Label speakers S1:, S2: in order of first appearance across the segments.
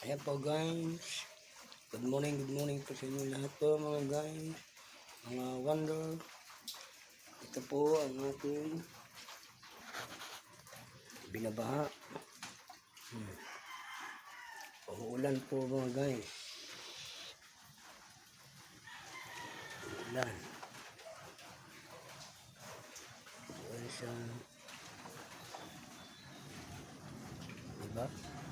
S1: Ayan po guys. Good morning po sa inyo lahat po mga guys. Mga wonder. Ito po ang ating binabaha. Uulan po mga guys. Uulan. Uulan siya. Diba?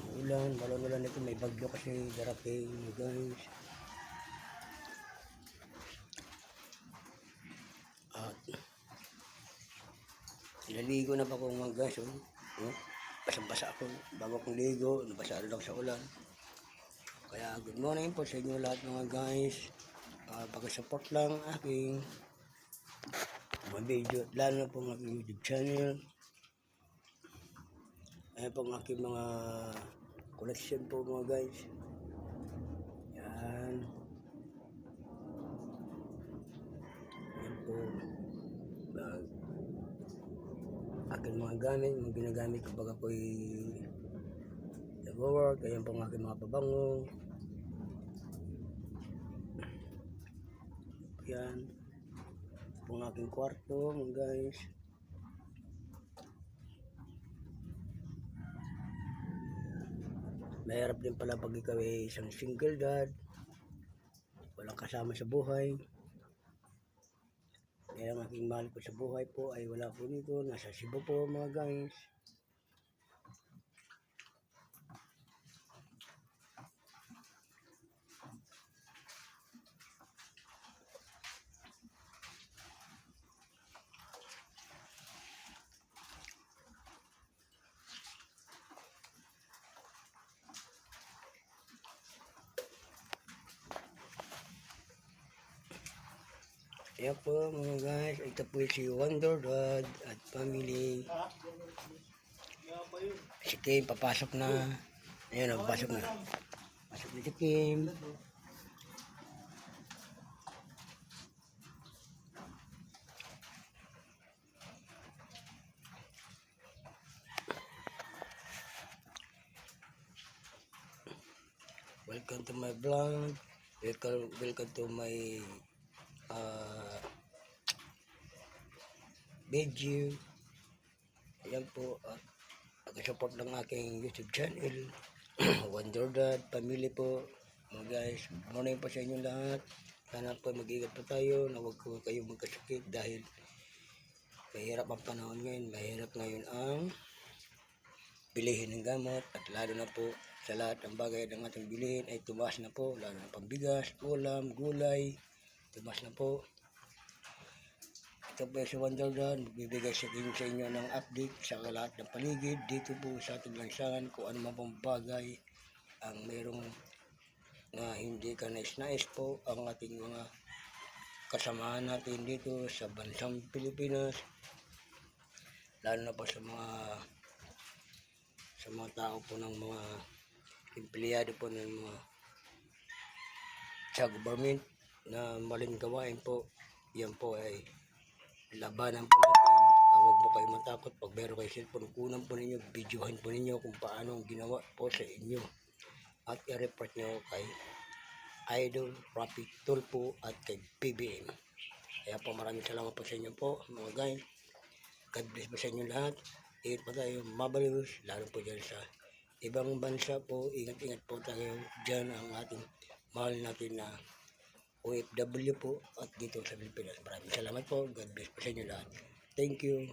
S1: Uulan. Balon-ulan ito. May bagyo kasi darating guys. At naligo na pa ko mga guys. Basa-basa ako. Bago kong ligo. Nabasa lang sa ulan. Kaya good morning po sa inyo lahat mga guys. Pag-support lang aking mga video. Lalo na po ang aking YouTube channel. Ayan po ang aking mga collection po mga guys. Yan. Yan po. Aking mga gamit. Mga ginagamit ko baga ko'y nag-work. Ayan po ang aking mga pabango. Yan. Po ang aking kwarto mga guys. Mahirap din pala pag ikaw ay isang single dad, walang kasama sa buhay. Kaya ang aking mahal ko sa buhay po ay wala po dito, nasa Cebu po mga guys. Ayan po mga guys, ito po si Wonder Dad at family. Si Kim papasok na. Ayan, papasok na. Pasok na si Kim. Welcome to my vlog. Welcome to my video. Ayan po, pag-support lang aking YouTube channel. Wonder Dad, family po mga guys. Good morning po sa inyo lahat. Sana po mag-ingat po tayo na huwag po kayo magkasakit dahil mahirap ang panahon ngayon. Mahirap ngayon ang bilihin ng gamot at lalo na po sa lahat ng bagay ng ating bilihin ay tumaas na po, lalo na pambigas, ulam, gulay, tumaas na po. Ito po si Wonder Dad, magbibigay sa inyo ng update sa lahat ng paligid dito po sa ating lansangan kung ano man pong bagay ang mayroong na hindi ka nais-nais po ang ating mga kasamahan natin dito sa bansang Pilipinas, lalo na po sa mga tao po ng mga empleyado po ng mga sa government na maling gawain po. Yan po ay labanan po natin. Huwag po kayo matakot. Pag meron kayo cellphone, kunan po ninyo, videohan po ninyo kung paano ang ginawa po sa inyo at i-report nyo kay Idol Rapi Tulpo at kay PBM. Kaya po maraming salamat po sa inyo po mga guys. God bless po sa inyo lahat. Ingat po tayo, mabalos, lalo po dyan sa ibang bansa po. Ingat-ingat po tayo dyan ang ating mahal natin na OFW po at dito sa Pilipinas. Maraming salamat po. God bless po sa inyo lahat. Thank you.